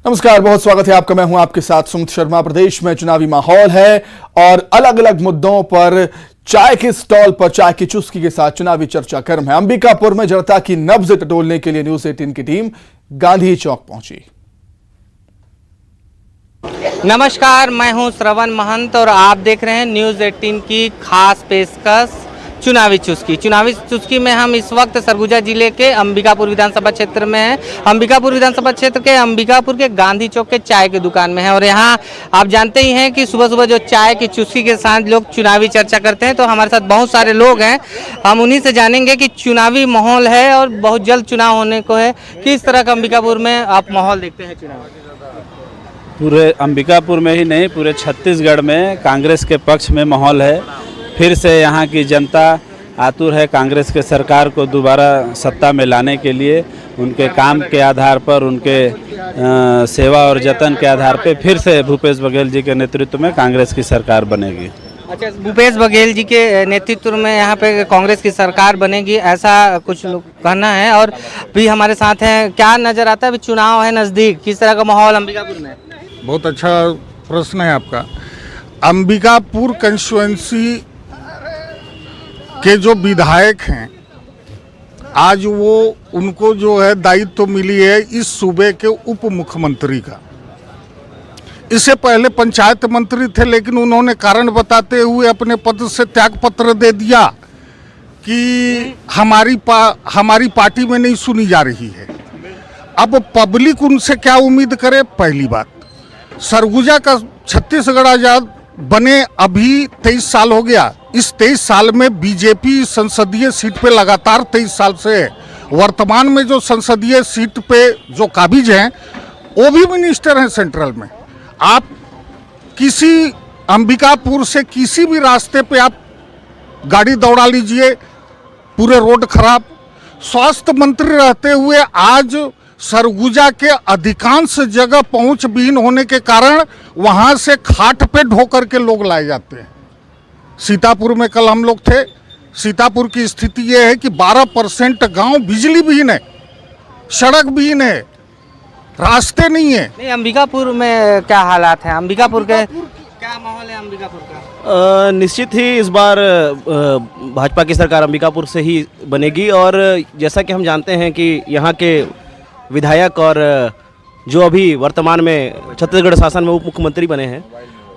नमस्कार, बहुत स्वागत है आपका। मैं हूं आपके साथ सुमित शर्मा। प्रदेश में चुनावी माहौल है और अलग अलग मुद्दों पर चाय के स्टॉल पर चाय की चुस्की के साथ चुनावी चर्चा गर्म है। अंबिकापुर में जनता की नब्ज टटोलने के लिए न्यूज 18 की टीम गांधी चौक पहुंची। नमस्कार, मैं हूं श्रवण महंत और आप देख रहे हैं न्यूज 18 की खास पेशकश चुनावी चुस्की में हम इस वक्त सरगुजा जिले के अंबिकापुर विधानसभा क्षेत्र में हैं। अंबिकापुर विधानसभा क्षेत्र के अंबिकापुर के गांधी चौक के चाय की दुकान में हैं और यहाँ आप जानते ही हैं कि सुबह सुबह जो चाय की चुस्की के साथ लोग चुनावी चर्चा करते हैं, तो हमारे साथ बहुत सारे लोग हैं। हम उन्हीं से जानेंगे कि चुनावी माहौल है और बहुत जल्द चुनाव होने को है, किस तरह का अंबिकापुर में आप माहौल देखते हैं चुनाव? पूरे अंबिकापुर में ही नहीं, पूरे छत्तीसगढ़ में कांग्रेस के पक्ष में माहौल है। फिर से यहाँ की जनता आतुर है कांग्रेस के सरकार को दोबारा सत्ता में लाने के लिए। उनके काम के आधार पर, उनके सेवा और जतन के आधार पर फिर से भूपेश बघेल जी के नेतृत्व में कांग्रेस की सरकार बनेगी। अच्छा, भूपेश बघेल जी के नेतृत्व में यहाँ पे कांग्रेस की सरकार बनेगी, ऐसा कुछ लोग कहना है। और भी हमारे साथ हैं, क्या नज़र आता है? अभी चुनाव है नज़दीक, किस तरह का माहौल अंबिकापुर में? बहुत अच्छा प्रश्न है आपका। अंबिकापुर कंस्टिट्यूएंसी के जो विधायक हैं, आज वो उनको जो है दायित्व मिली है इस सूबे के उप मुख्यमंत्री का। इससे पहले पंचायत मंत्री थे, लेकिन उन्होंने कारण बताते हुए अपने पद से त्यागपत्र दे दिया कि हमारी पार्टी में नहीं सुनी जा रही है। अब पब्लिक उनसे क्या उम्मीद करे? पहली बात, सरगुजा का छत्तीसगढ़ आजाद बने अभी 23 साल हो गया। इस 23 साल में बीजेपी संसदीय सीट पे लगातार 23 साल से है। वर्तमान में जो संसदीय सीट पे जो काबिज हैं वो भी मिनिस्टर हैं सेंट्रल में। आप किसी अंबिकापुर से किसी भी रास्ते पे आप गाड़ी दौड़ा लीजिए, पूरे रोड खराब। स्वास्थ्य मंत्री रहते हुए आज सरगुजा के अधिकांश जगह पहुंच विहीन होने के कारण वहां से खाट पे ढोकर के लोग लाए जाते हैं। सीतापुर में कल हम लोग थे। सीतापुर की स्थिति यह है कि 12% गांव बिजली विहीन है, सड़क विहीन है, रास्ते नहीं है। नहीं, अंबिकापुर में क्या हालात हैं? अंबिकापुर के क्या माहौल है अंबिकापुर का? निश्चित ही इस बार भाजपा की सरकार अंबिकापुर से ही बनेगी। और जैसा कि हम जानते हैं कि यहाँ के विधायक और जो अभी वर्तमान में छत्तीसगढ़ शासन में उप मुख्यमंत्री बने हैं,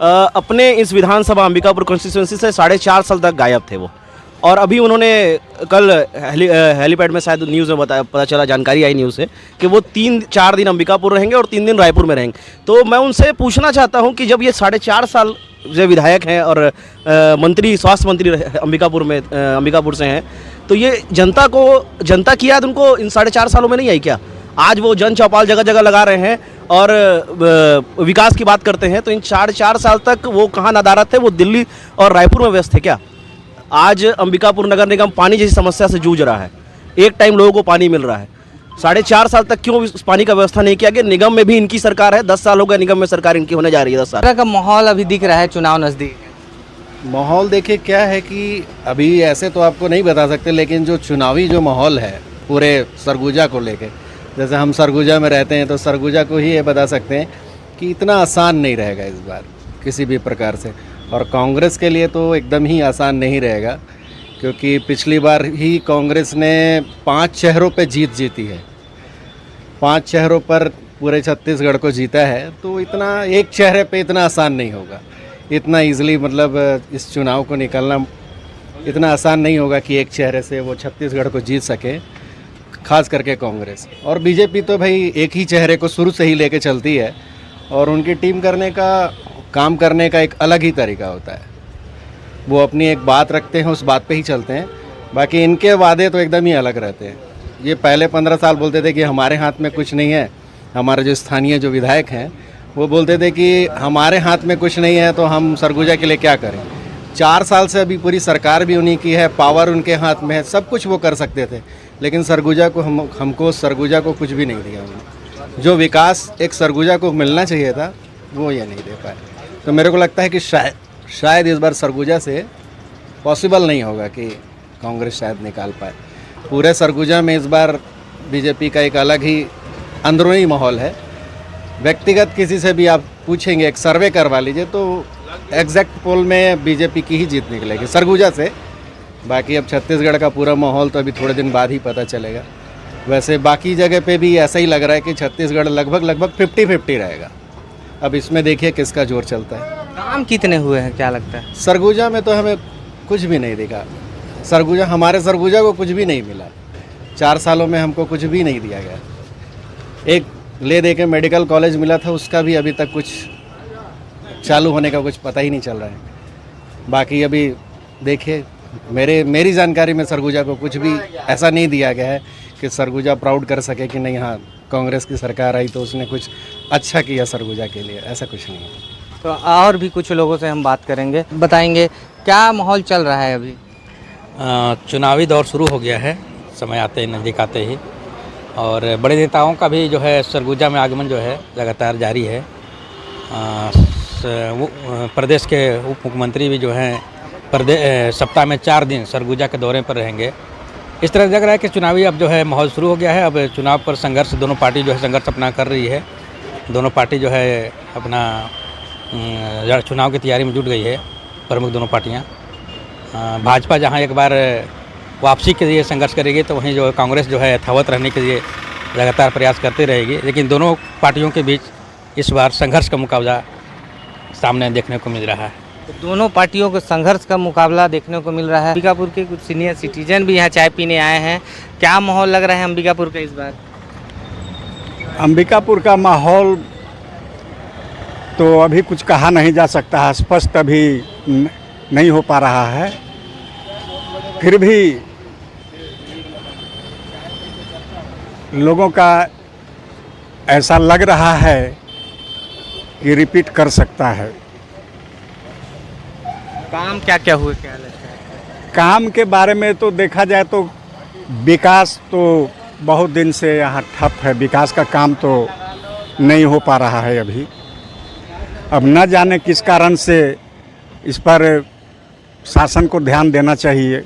अपने इस विधानसभा अंबिकापुर कॉन्स्टिट्यूंसी से 4.5 साल तक गायब थे वो। और अभी उन्होंने कल हेलीपैड में शायद न्यूज़ में पता चला, जानकारी आई न्यूज़ से, कि वो 3-4 दिन अंबिकापुर रहेंगे और 3 दिन रायपुर में रहेंगे। तो मैं उनसे पूछना चाहता हूं कि जब ये 4.5 साल जो विधायक हैं और मंत्री, स्वास्थ्य मंत्री अंबिकापुर से हैं, तो ये जनता की याद उनको इन 4.5 सालों में नहीं आई क्या? आज वो जन चौपाल जगह जगह लगा रहे हैं और विकास की बात करते हैं, तो इन 4.5 साल तक वो कहाँ नदारत थे? वो दिल्ली और रायपुर में व्यस्त थे क्या? आज अंबिकापुर नगर निगम पानी जैसी समस्या से जूझ रहा है। एक टाइम लोगों को पानी मिल रहा है। 4.5 साल तक क्यों पानी का व्यवस्था नहीं किया गया? निगम में भी इनकी सरकार है, 10 साल हो गए निगम में सरकार इनकी होने जा रही है। 10 साल का माहौल अभी दिख रहा है, चुनाव नज़दीक है। माहौल देखिए क्या है कि अभी ऐसे तो आपको नहीं बता सकते, लेकिन जो चुनावी जो माहौल है पूरे सरगुजा को लेके, जैसे हम सरगुजा में रहते हैं तो सरगुजा को ही ये बता सकते हैं कि इतना आसान नहीं रहेगा इस बार किसी भी प्रकार से। और कांग्रेस के लिए तो एकदम ही आसान नहीं रहेगा, क्योंकि पिछली बार ही कांग्रेस ने 5 शहरों पे जीती है। 5 शहरों पर पूरे छत्तीसगढ़ को जीता है, तो इतना एक चेहरे पे इतना आसान नहीं होगा। इतना ईजिली मतलब इस चुनाव को निकलना इतना आसान नहीं होगा कि एक चेहरे से वो छत्तीसगढ़ को जीत सके, खास करके कांग्रेस। और बीजेपी तो भाई एक ही चेहरे को शुरू से ही लेके चलती है और उनकी टीम काम करने का एक अलग ही तरीका होता है। वो अपनी एक बात रखते हैं, उस बात पे ही चलते हैं। बाकी इनके वादे तो एकदम ही अलग रहते हैं। ये पहले 15 साल बोलते थे कि हमारे हाथ में कुछ नहीं है। हमारे जो स्थानीय जो विधायक हैं वो बोलते थे कि हमारे हाथ में कुछ नहीं है तो हम सरगुजा के लिए क्या करें। 4 साल से अभी पूरी सरकार भी उन्हीं की है, पावर उनके हाथ में है, सब कुछ वो कर सकते थे, लेकिन सरगुजा को हमको सरगुजा को कुछ भी नहीं दिया उन्होंने। जो विकास एक सरगुजा को मिलना चाहिए था वो ये नहीं दे पाए। तो मेरे को लगता है कि शायद इस बार सरगुजा से पॉसिबल नहीं होगा कि कांग्रेस शायद निकाल पाए। पूरे सरगुजा में इस बार बीजेपी का एक अलग ही अंदरूनी माहौल है। व्यक्तिगत किसी से भी आप पूछेंगे, एक सर्वे करवा लीजिए तो एग्जैक्ट पोल में बीजेपी की ही जीत निकलेगी सरगुजा से। बाकी अब छत्तीसगढ़ का पूरा माहौल तो अभी थोड़े दिन बाद ही पता चलेगा। वैसे बाकी जगह पे भी ऐसा ही लग रहा है कि छत्तीसगढ़ लगभग 50-50 रहेगा। अब इसमें देखिए किसका जोर चलता है। काम कितने हुए हैं, क्या लगता है? सरगुजा में तो हमें कुछ भी नहीं दिखा। हमारे सरगुजा को कुछ भी नहीं मिला। 4 सालों में हमको कुछ भी नहीं दिया गया। एक ले दे के मेडिकल कॉलेज मिला था, उसका भी अभी तक कुछ चालू होने का कुछ पता ही नहीं चल रहा है। बाकी अभी देखिए, मेरी जानकारी में सरगुजा को कुछ भी ऐसा नहीं दिया गया है कि सरगुजा प्राउड कर सके कि नहीं, हाँ कांग्रेस की सरकार आई तो उसने कुछ अच्छा किया सरगुजा के लिए, ऐसा कुछ नहीं है। तो और भी कुछ लोगों से हम बात करेंगे, बताएंगे क्या माहौल चल रहा है अभी। चुनावी दौर शुरू हो गया है, समय आते ही नज़दीक आते ही, और बड़े नेताओं का भी जो है सरगुजा में आगमन जो है लगातार जारी है। प्रदेश के उप मुख्यमंत्री भी जो हैं सप्ताह में 4 दिन सरगुजा के दौरे पर रहेंगे। इस तरह लग रहा है कि चुनावी अब जो है माहौल शुरू हो गया है। अब चुनाव पर संघर्ष, दोनों पार्टी जो है संघर्ष अपना कर रही है। दोनों पार्टी जो है अपना चुनाव की तैयारी में जुट गई है, प्रमुख दोनों पार्टियां। भाजपा जहां एक बार वापसी के लिए संघर्ष करेगी तो वहीं जो कांग्रेस जो है यथावत रहने के लिए लगातार प्रयास करती रहेगी। लेकिन दोनों पार्टियों के बीच इस बार संघर्ष का मुकाबला सामने देखने को मिल रहा है। तो दोनों पार्टियों को संघर्ष का मुकाबला देखने को मिल रहा है। अंबिकापुर के कुछ सीनियर सिटीजन भी यहाँ चाय पीने आए हैं, क्या माहौल लग रहा है अंबिकापुर का इस बार? अंबिकापुर का माहौल तो अभी कुछ कहा नहीं जा सकता, स्पष्ट अभी नहीं हो पा रहा है। फिर भी लोगों का ऐसा लग रहा है कि रिपीट कर सकता है। काम क्या क्या हुए, क्या लगता है? काम के बारे में तो देखा जाए तो विकास तो बहुत दिन से यहाँ ठप है, विकास का काम तो नहीं हो पा रहा है अभी। अब न जाने किस कारण से इस पर शासन को ध्यान देना चाहिए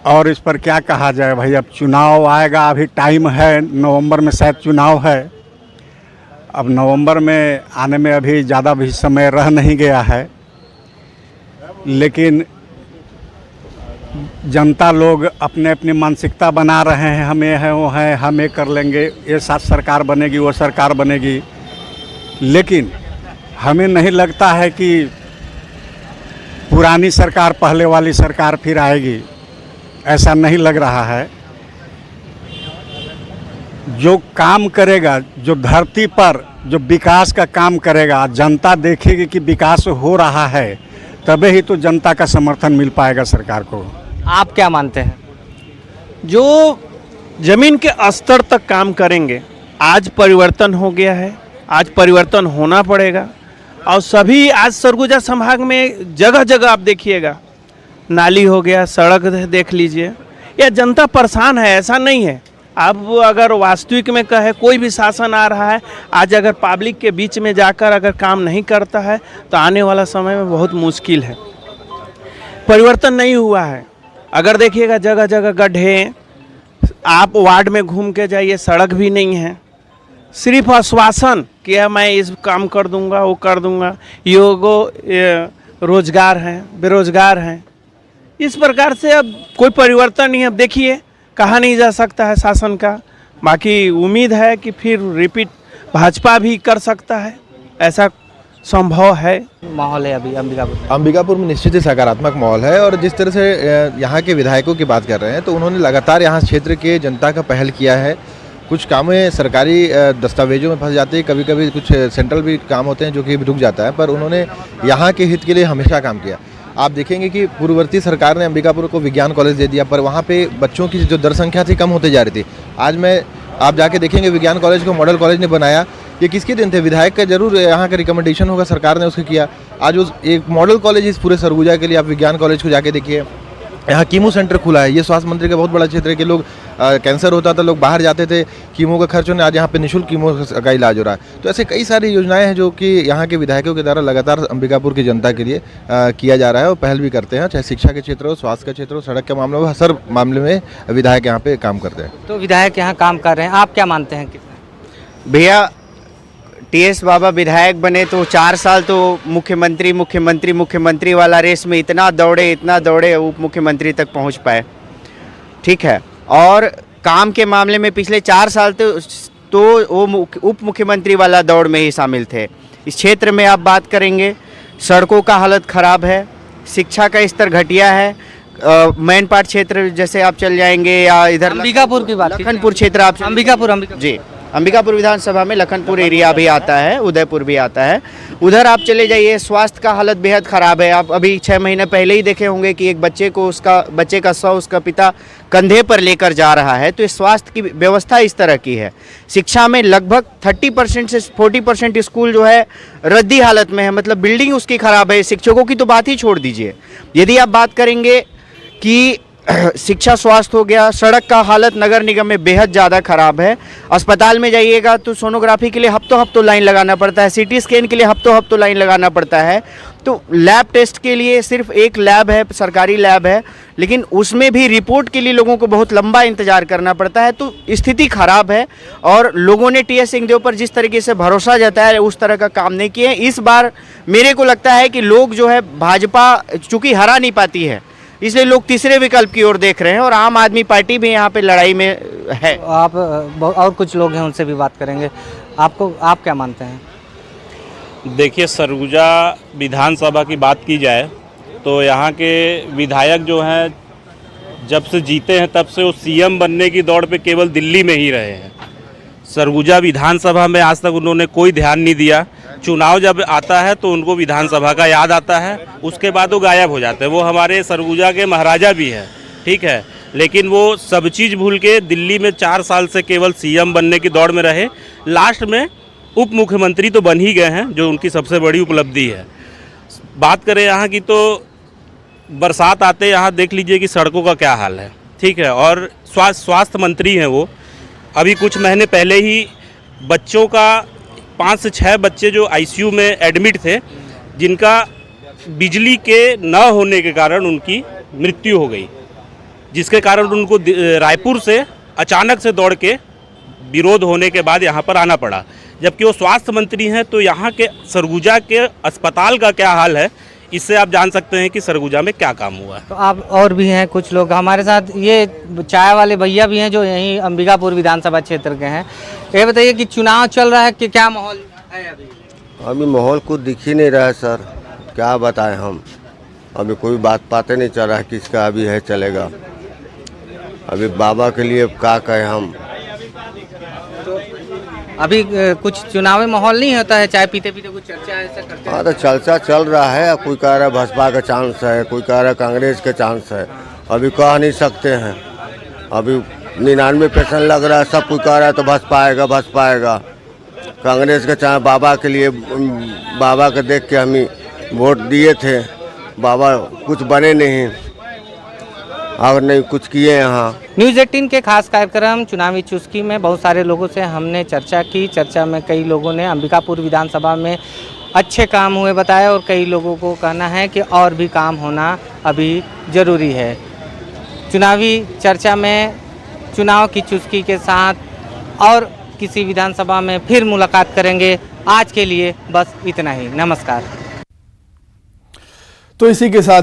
और इस पर क्या कहा जाए भाई। अब चुनाव आएगा, अभी टाइम है, नवंबर में शायद चुनाव है। अब नवंबर में आने में अभी ज़्यादा भी समय रह नहीं गया है, लेकिन जनता लोग अपने अपनी मानसिकता बना रहे हैं, हमें है वो है, हम ये कर लेंगे, ये साथ सरकार बनेगी, वो सरकार बनेगी। लेकिन हमें नहीं लगता है कि पुरानी सरकार, पहले वाली सरकार फिर आएगी, ऐसा नहीं लग रहा है। जो काम करेगा, जो धरती पर जो विकास का काम करेगा, जनता देखेगी कि विकास हो रहा है, तभी ही तो जनता का समर्थन मिल पाएगा सरकार को। आप क्या मानते हैं? जो जमीन के स्तर तक काम करेंगे, आज परिवर्तन हो गया है, आज परिवर्तन होना पड़ेगा। और सभी आज सरगुजा संभाग में जगह जगह आप देखिएगा, नाली हो गया, सड़क देख लीजिए, यह जनता परेशान है, ऐसा नहीं है। अब अगर वास्तविक में कहे कोई भी शासन आ रहा है, आज अगर पब्लिक के बीच में जाकर अगर काम नहीं करता है तो आने वाला समय में बहुत मुश्किल है। परिवर्तन नहीं हुआ है। अगर देखिएगा जगह जगह गड्ढे, आप वार्ड में घूम के जाइए, सड़क भी नहीं है। सिर्फ आश्वासन कि मैं इस काम कर दूंगा, वो कर दूंगा, रोजगार हैं, बेरोजगार हैं। इस प्रकार से अब कोई परिवर्तन नहीं है। अब देखिए, कहा नहीं जा सकता है शासन का। बाकी उम्मीद है कि फिर रिपीट भाजपा भी कर सकता है, ऐसा संभव है। माहौल है अभी अंबिकापुर में निश्चित ही सकारात्मक माहौल है। और जिस तरह से यहाँ के विधायकों की बात कर रहे हैं, तो उन्होंने लगातार यहाँ क्षेत्र के जनता का पहल किया है। कुछ काम सरकारी दस्तावेजों में फंस जाते हैं, कभी कभी कुछ सेंट्रल भी काम होते हैं जो कि रुक जाता है, पर उन्होंने यहाँ के हित के लिए हमेशा काम किया। आप देखेंगे कि पूर्ववर्ती सरकार ने अंबिकापुर को विज्ञान कॉलेज दे दिया, पर वहाँ पे बच्चों की जो दर संख्या थी कम होते जा रही थी। आज आप जाके देखेंगे विज्ञान कॉलेज को मॉडल कॉलेज ने बनाया। ये किसके दिन थे? विधायक का जरूर यहाँ का रिकमेंडेशन होगा, सरकार ने उसको किया। आज उस एक मॉडल कॉलेज इस पूरे सरगुजा के लिए, आप विज्ञान कॉलेज को जाके देखिए, यहाँ कीमो सेंटर खुला है। ये स्वास्थ्य मंत्री का बहुत बड़ा क्षेत्र है कि लोग कैंसर होता था, लोग बाहर जाते थे, कीमो का खर्च होने, आज यहाँ पे निःशुल्क कीमो का इलाज हो रहा है। तो ऐसे कई सारी योजनाएं हैं जो कि यहाँ के विधायकों के द्वारा लगातार अंबिकापुर की जनता के लिए किया जा रहा है और पहल भी करते हैं, चाहे शिक्षा के क्षेत्र हो, स्वास्थ्य का क्षेत्र हो, सड़क के मामले हो, हर मामले में विधायक यहाँ पे काम करते हैं। तो विधायक यहाँ काम कर रहे हैं, आप क्या मानते हैं कितना? भैया टीएस बाबा विधायक बने तो 4 साल तो मुख्यमंत्री वाला रेस में इतना दौड़े उप मुख्यमंत्री तक पहुंच पाए, ठीक है। और काम के मामले में पिछले 4 साल तो वो उप मुख्यमंत्री वाला दौड़ में ही शामिल थे। इस क्षेत्र में आप बात करेंगे, सड़कों का हालत ख़राब है, शिक्षा का स्तर घटिया है। मैन पाट क्षेत्र जैसे आप चल जाएंगे या इधर अंबिकापुर की बात, लखनपुर क्षेत्र आप अंबिकापुर जी, अंबिकापुर विधानसभा में लखनपुर एरिया भी आता है, उदयपुर भी आता है। उधर आप चले जाइए, स्वास्थ्य का हालत बेहद ख़राब है। आप अभी 6 महीने पहले ही देखे होंगे कि एक बच्चे का शव उसका पिता कंधे पर लेकर जा रहा है। तो इस स्वास्थ्य की व्यवस्था इस तरह की है। शिक्षा में लगभग 30% से 40% स्कूल जो है रद्दी हालत में है, मतलब बिल्डिंग उसकी ख़राब है। शिक्षकों की तो बात ही छोड़ दीजिए। यदि आप बात करेंगे कि शिक्षा स्वास्थ्य हो गया, सड़क का हालत नगर निगम में बेहद ज़्यादा ख़राब है। अस्पताल में जाइएगा तो सोनोग्राफी के लिए हफ्तों लाइन लगाना पड़ता है, सीटी स्कैन के लिए हफ्तों लाइन लगाना पड़ता है। तो लैब टेस्ट के लिए सिर्फ एक लैब है, सरकारी लैब है, लेकिन उसमें भी रिपोर्ट के लिए लोगों को बहुत लंबा इंतजार करना पड़ता है। तो स्थिति ख़राब है और लोगों ने टीएस सिंहदेव पर जिस तरीके से भरोसा जताया उस तरह का काम नहीं किए। इस बार मेरे को लगता है कि लोग जो है भाजपा चूँकि हरा नहीं पाती है, इसलिए लोग तीसरे विकल्प की ओर देख रहे हैं और आम आदमी पार्टी भी यहाँ पे लड़ाई में है। आप और कुछ लोग हैं, उनसे भी बात करेंगे। आप क्या मानते हैं? देखिए, सरगुजा विधानसभा की बात की जाए तो यहाँ के विधायक जो हैं जब से जीते हैं तब से वो सीएम बनने की दौड़ पे केवल दिल्ली में ही रहे हैं। सरगुजा विधानसभा में आज तक उन्होंने कोई ध्यान नहीं दिया। चुनाव जब आता है तो उनको विधानसभा का याद आता है, उसके बाद वो गायब हो जाते हैं। वो हमारे सरगुजा के महाराजा भी हैं, ठीक है, लेकिन वो सब चीज़ भूल के दिल्ली में 4 साल से केवल सीएम बनने की दौड़ में रहे। लास्ट में उप मुख्यमंत्री तो बन ही गए हैं, जो उनकी सबसे बड़ी उपलब्धि है। बात करें यहाँ की तो बरसात आते यहाँ देख लीजिए कि सड़कों का क्या हाल है, ठीक है। और स्वास्थ्य मंत्री हैं वो, अभी कुछ महीने पहले ही बच्चों का 5 से 6 बच्चे जो आईसीयू में एडमिट थे, जिनका बिजली के न होने के कारण उनकी मृत्यु हो गई, जिसके कारण उनको रायपुर से अचानक से दौड़ के विरोध होने के बाद यहाँ पर आना पड़ा। जबकि वो स्वास्थ्य मंत्री हैं, तो यहाँ के सरगुजा के अस्पताल का क्या हाल है, इससे आप जान सकते हैं कि सरगुजा में क्या काम हुआ है। तो आप और भी हैं कुछ लोग हमारे साथ, ये चाय वाले भैया भी हैं जो यहीं अंबिकापुर विधानसभा क्षेत्र के हैं। ये बताइए कि चुनाव चल रहा है कि क्या माहौल है अभी? अभी माहौल कुछ दिख ही नहीं रहा है सर, क्या बताएं हम। अभी कोई बात नहीं चल रहा है किसका अभी है चलेगा। अभी बाबा के लिए क्या कहें हम। अभी कुछ चुनावी माहौल नहीं होता है, चाय पीते पीते कुछ चर्चा ऐसा करते हैं? हाँ, तो चर्चा चल रहा है। कोई कह रहा है भाजपा का चांस है, कोई कह रहा है कांग्रेस के चांस है। अभी कह नहीं सकते हैं। अभी 99% लग रहा है, सब कोई कह रहा है तो भाजपा आएगा। कांग्रेस के चाहे बाबा के लिए, बाबा के देख के हम ही वोट दिए थे, बाबा कुछ बने नहीं और नहीं कुछ किए यहाँ। न्यूज़ 18 के खास कार्यक्रम चुनावी चुस्की में बहुत सारे लोगों से हमने चर्चा की। चर्चा में कई लोगों ने अंबिकापुर विधानसभा में अच्छे काम हुए बताया और कई लोगों को कहना है कि और भी काम होना अभी ज़रूरी है। चुनावी चर्चा में चुनाव की चुस्की के साथ और किसी विधानसभा में फिर मुलाकात करेंगे। आज के लिए बस इतना ही, नमस्कार। तो इसी के साथ